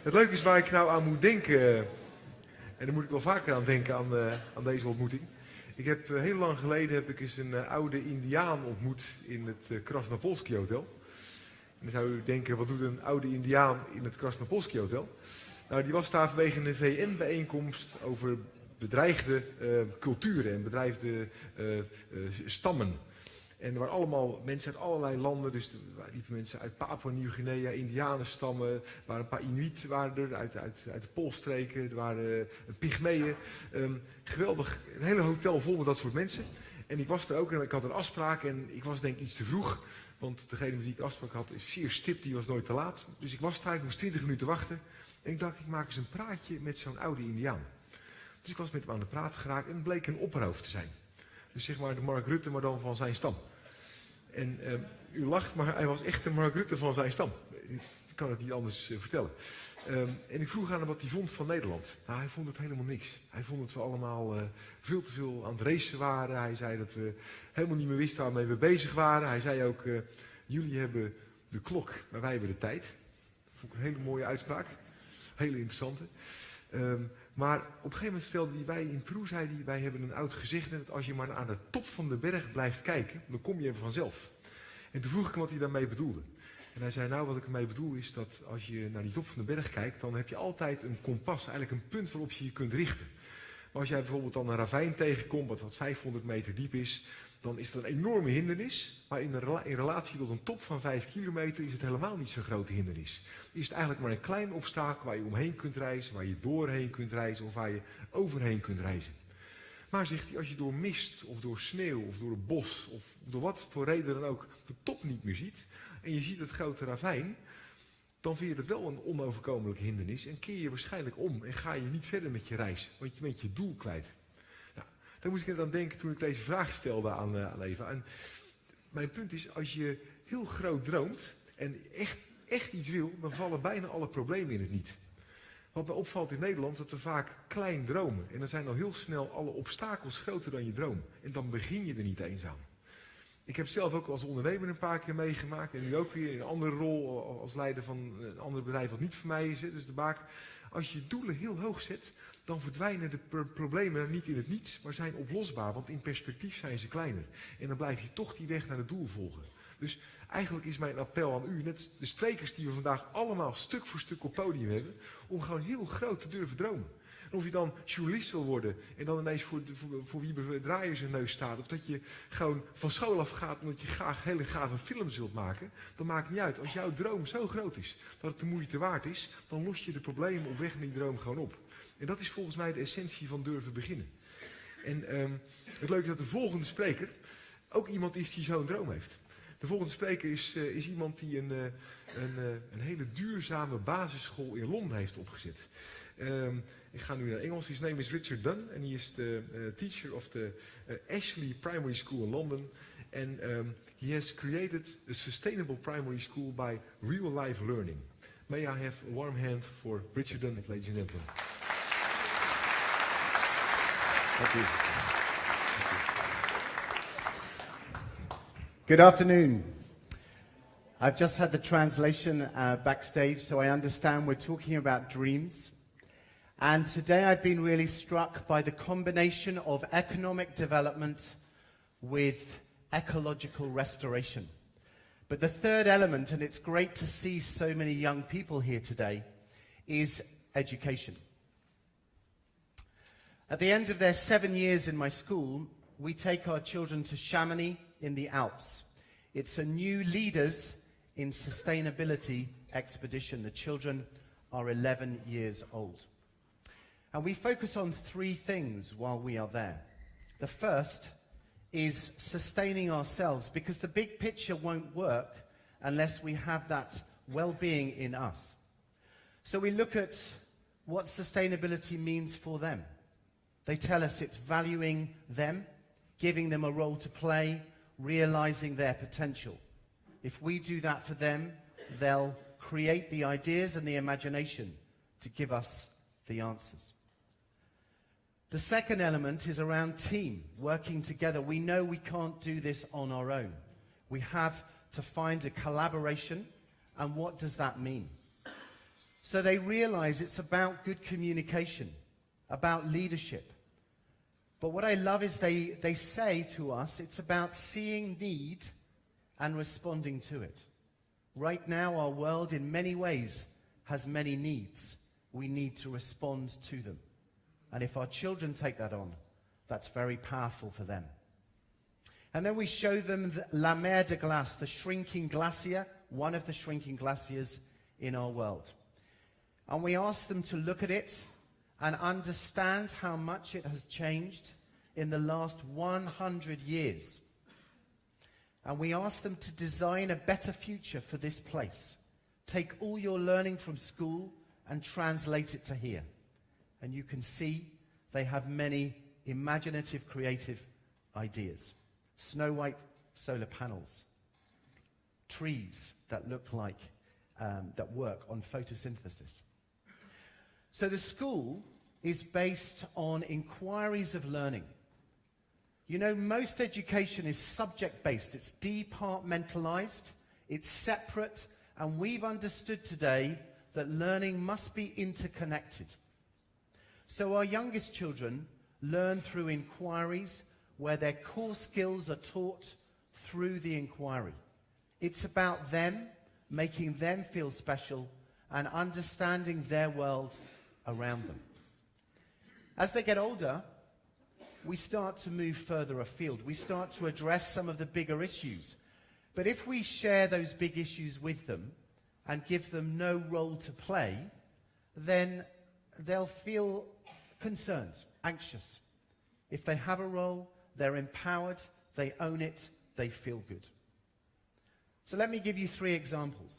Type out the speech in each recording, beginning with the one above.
Het leuke is waar ik nou aan moet denken, en daar moet ik wel vaker aan denken aan deze ontmoeting. Ik heb heel lang geleden eens een oude Indiaan ontmoet in het Krasnopolski Hotel. En dan zou u denken, wat doet een oude Indiaan in het Krasnopolski Hotel? Nou, die was daar vanwege een VN-bijeenkomst over bedreigde culturen en bedreigde stammen. En er waren allemaal mensen uit allerlei landen, dus er liepen mensen uit Papua-Nieuw-Guinea, Indianenstammen, er waren een paar Inuit uit de Poolstreken, er waren Pygmeeën. Geweldig, een hele hotel vol met dat soort mensen. En ik was er ook en ik had een afspraak en ik was denk ik iets te vroeg, want degene met wie ik afspraak had is zeer stipt, die was nooit te laat. Dus ik was daar, ik moest 20 minuten wachten en ik dacht ik maak eens een praatje met zo'n oude Indiaan. Dus ik was met hem aan de praat geraakt en het bleek een opperhoofd te zijn. Dus zeg maar de Mark Rutte, maar dan van zijn stam. En u lacht, maar hij was echt de Mark Rutte van zijn stam. Ik kan het niet anders vertellen. En ik vroeg aan hem wat hij vond van Nederland. Nou, hij vond het helemaal niks. Hij vond dat we allemaal veel te veel aan het racen waren. Hij zei dat we helemaal niet meer wisten waarmee we bezig waren. Hij zei ook, jullie hebben de klok, maar wij hebben de tijd. Dat vond ik een hele mooie uitspraak. Hele interessante. Maar op een gegeven moment stelde hij, wij in Peru, zei hij, wij hebben een oud gezegde, dat als je maar aan de top van de berg blijft kijken, dan kom je er vanzelf. En toen vroeg ik hem wat hij daarmee bedoelde. En hij zei, nou wat ik ermee bedoel is dat als je naar die top van de berg kijkt, dan heb je altijd een kompas, eigenlijk een punt waarop je je kunt richten. Maar als jij bijvoorbeeld dan een ravijn tegenkomt, wat 500 meter diep is, dan is dat een enorme hindernis. Maar in relatie tot een top van 5 kilometer is het helemaal niet zo'n grote hindernis. Is het eigenlijk maar een klein obstakel waar je omheen kunt reizen, waar je doorheen kunt reizen of waar je overheen kunt reizen. Maar zegt hij, als je door mist of door sneeuw of door een bos of door wat voor reden dan ook de top niet meer ziet en je ziet het grote ravijn, dan vind je het wel een onoverkomelijk hindernis en keer je waarschijnlijk om en ga je niet verder met je reis, want je bent je doel kwijt. Nou, daar moest ik net aan denken toen ik deze vraag stelde aan Eva. En mijn punt is, als je heel groot droomt en echt iets wil, dan vallen bijna alle problemen in het niet. Wat me opvalt in Nederland, dat we vaak klein dromen. En dan zijn al heel snel alle obstakels groter dan je droom. En dan begin je er niet eens aan. Ik heb zelf ook als ondernemer een paar keer meegemaakt. En nu ook weer in een andere rol als leider van een ander bedrijf wat niet voor mij is. Dus de baak. Als je doelen heel hoog zet, dan verdwijnen de problemen niet in het niets, maar zijn oplosbaar. Want in perspectief zijn ze kleiner. En dan blijf je toch die weg naar het doel volgen. Dus eigenlijk is mijn appel aan u, net de sprekers die we vandaag allemaal stuk voor stuk op podium hebben, om gewoon heel groot te durven dromen. En of je dan journalist wil worden en dan ineens voor wie bedraaier zijn neus staat, of dat je gewoon van school af gaat omdat je graag hele gave films wilt maken, dan maakt het niet uit. Als jouw droom zo groot is dat het de moeite waard is, dan los je de problemen op weg naar die droom gewoon op. En dat is volgens mij de essentie van durven beginnen. En het leuke is dat de volgende spreker ook iemand is die zo'n droom heeft. De volgende spreker is iemand die een hele duurzame basisschool in Londen heeft opgezet. Ik ga nu naar Engels. His name is Richard Dunne and he is the teacher of the Ashley Primary School in London. And he has created a sustainable primary school by real life learning. May I have a warm hand for Richard Dunne, ladies and gentlemen. Thank you. Good afternoon. I've just had the translation backstage, so I understand we're talking about dreams. And today I've been really struck by the combination of economic development with ecological restoration. But the third element, and it's great to see so many young people here today, is education. At the end of their 7 years in my school, we take our children to Chamonix in the Alps. It's a new Leaders in Sustainability expedition. The children are 11 years old. And we focus on 3 things while we are there. The first is sustaining ourselves, because the big picture won't work unless we have that well-being in us. So we look at what sustainability means for them. They tell us it's valuing them, giving them a role to play, realizing their potential. If we do that for them, they'll create the ideas and the imagination to give us the answers. The second element is around team, working together. We know we can't do this on our own. We have to find a collaboration, and what does that mean? So they realize it's about good communication, about leadership. But what I love is they say to us, it's about seeing need and responding to it. Right now, our world in many ways has many needs. We need to respond to them. And if our children take that on, that's very powerful for them. And then we show them La Mer de Glace, the shrinking glacier, one of the shrinking glaciers in our world. And we ask them to look at it and understand how much it has changed in the last 100 years. And we ask them to design a better future for this place. Take all your learning from school and translate it to here. And you can see they have many imaginative, creative ideas. Snow white solar panels, trees that look like, that work on photosynthesis. So the school is based on inquiries of learning. You know, most education is subject-based. It's departmentalized. It's separate. And we've understood today that learning must be interconnected. So our youngest children learn through inquiries where their core skills are taught through the inquiry. It's about them, making them feel special and understanding their world around them. As they get older, we start to move further afield. We start to address some of the bigger issues. But if we share those big issues with them and give them no role to play, then they'll feel concerned, anxious. If they have a role, they're empowered, they own it, they feel good. So let me give you 3 examples.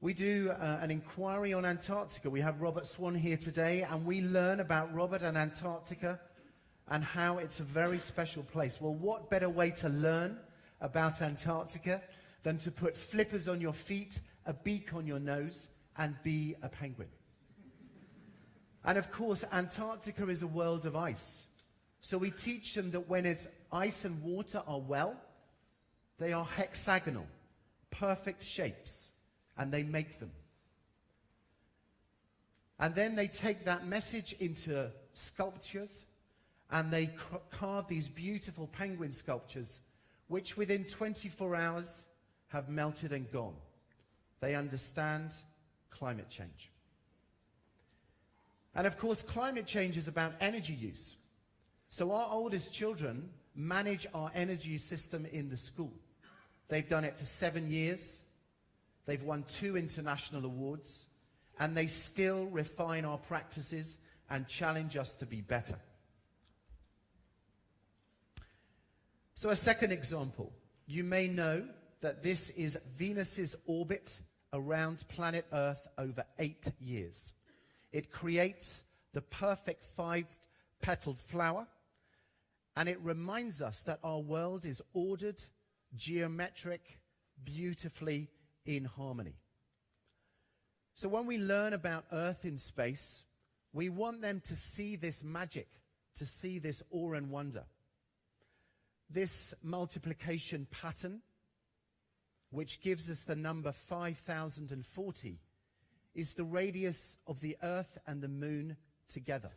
We do an inquiry on Antarctica. We have Robert Swan here today, and we learn about Robert and Antarctica and how it's a very special place. Well, what better way to learn about Antarctica than to put flippers on your feet, a beak on your nose, and be a penguin? And of course, Antarctica is a world of ice. So we teach them that when it's ice and water are well, they are hexagonal, perfect shapes, and they make them. And then they take that message into sculptures, and they carve these beautiful penguin sculptures, which within 24 hours have melted and gone. They understand climate change. And of course, climate change is about energy use. So our oldest children manage our energy system in the school. They've done it for 7 years. They've won 2 international awards. And they still refine our practices and challenge us to be better. So a second example. You may know that this is Venus's orbit around planet Earth over 8 years. It creates the perfect 5-petaled flower, and it reminds us that our world is ordered, geometric, beautifully in harmony. So when we learn about Earth in space, we want them to see this magic, to see this awe and wonder. This multiplication pattern, which gives us the number 5040, is the radius of the Earth and the Moon together.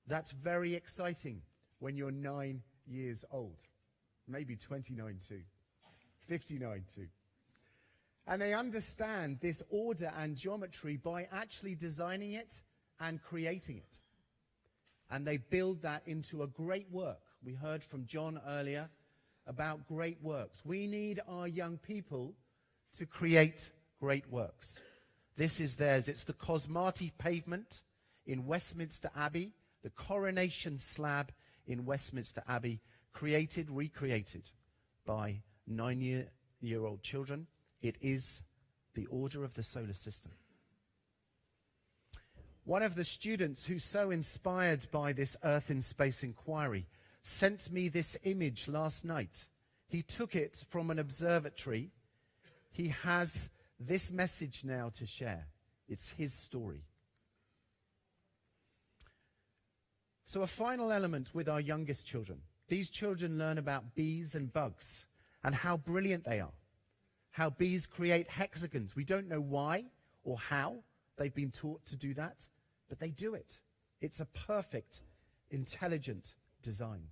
That's very exciting when you're 9 years old. Maybe 29 too. 59 too. And they understand this order and geometry by actually designing it and creating it. And they build that into a great work. We heard from John earlier about great works. We need our young people to create great works. This is theirs. It's the Cosmati pavement in Westminster Abbey, the coronation slab in Westminster Abbey, recreated by 9-year-old children. It is the order of the solar system. One of the students who's so inspired by this Earth in Space inquiry sent me this image last night. He took it from an observatory. He has this message now to share. It's his story. So a final element with our youngest children. These children learn about bees and bugs and how brilliant they are. How bees create hexagons. We don't know why or how they've been taught to do that, but they do it. It's a perfect, intelligent design.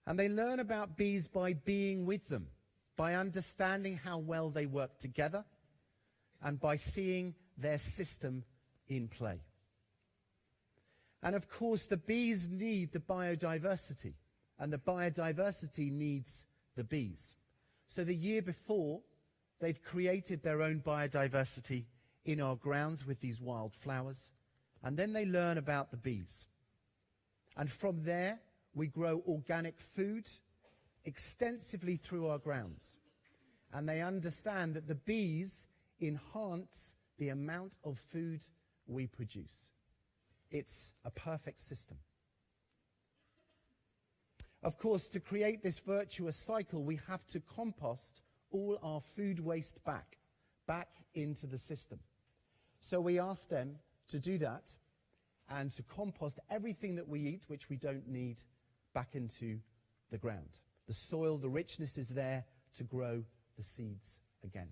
And they learn about bees by being with them, by understanding how well they work together, and by seeing their system in play. And of course, the bees need the biodiversity, and the biodiversity needs the bees. So the year before, they've created their own biodiversity in our grounds with these wild flowers, and then they learn about the bees. And from there, we grow organic food extensively through our grounds. And they understand that the bees enhance the amount of food we produce. It's a perfect system. Of course, to create this virtuous cycle, we have to compost all our food waste back into the system. So we ask them to do that and to compost everything that we eat, which we don't need, back into the ground. The soil, the richness is there to grow the seeds again.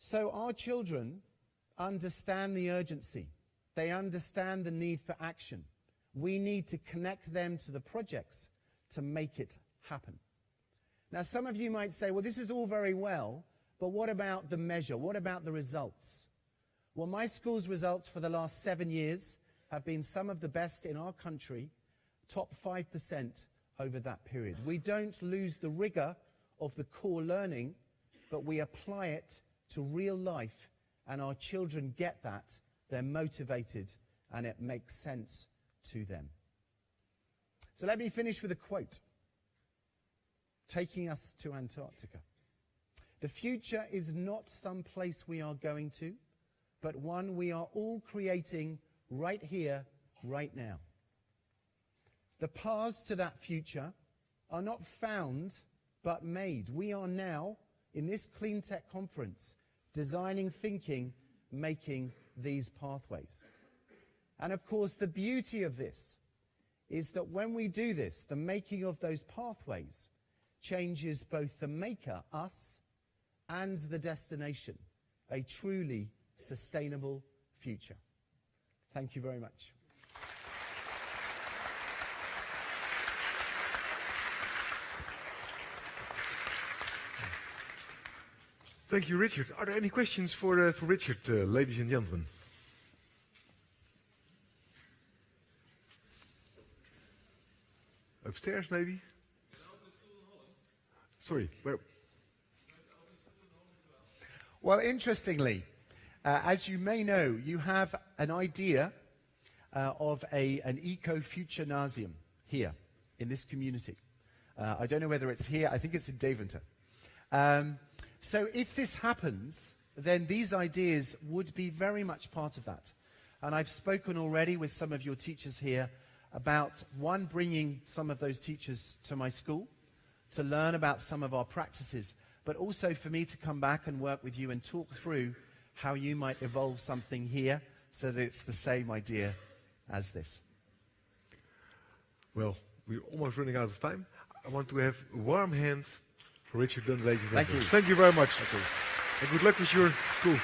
So our children understand the urgency. They understand the need for action. We need to connect them to the projects to make it happen. Now, some of you might say, well, this is all very well, but what about the measure? What about the results? Well, my school's results for the last 7 years have been some of the best in our country, top 5% over that period. We don't lose the rigor of the core learning, but we apply it to real life, and our children get that. They're motivated, and it makes sense to them. So let me finish with a quote, taking us to Antarctica. The future is not some place we are going to, but one we are all creating right here, right now. The paths to that future are not found, but made. We are now, in this Cleantech conference, designing, thinking, making these pathways. And of course, the beauty of this is that when we do this, the making of those pathways changes both the maker, us, and the destination, a truly sustainable future. Thank you very much. Thank you, Richard. Are there any questions for Richard, ladies and gentlemen? Upstairs, maybe? Sorry, where? Well, interestingly, as you may know, you have an idea of an eco-future-nasium here in this community. I don't know whether it's here. I think it's in Deventer. So if this happens, then these ideas would be very much part of that. And I've spoken already with some of your teachers here about, one, bringing some of those teachers to my school to learn about some of our practices, but also for me to come back and work with you and talk through how you might evolve something here so that it's the same idea as this. Well, we're almost running out of time. I want to have a warm hand for Richard Dunne, ladies and gentlemen. Thank you. Thank you very much. And good luck with your school.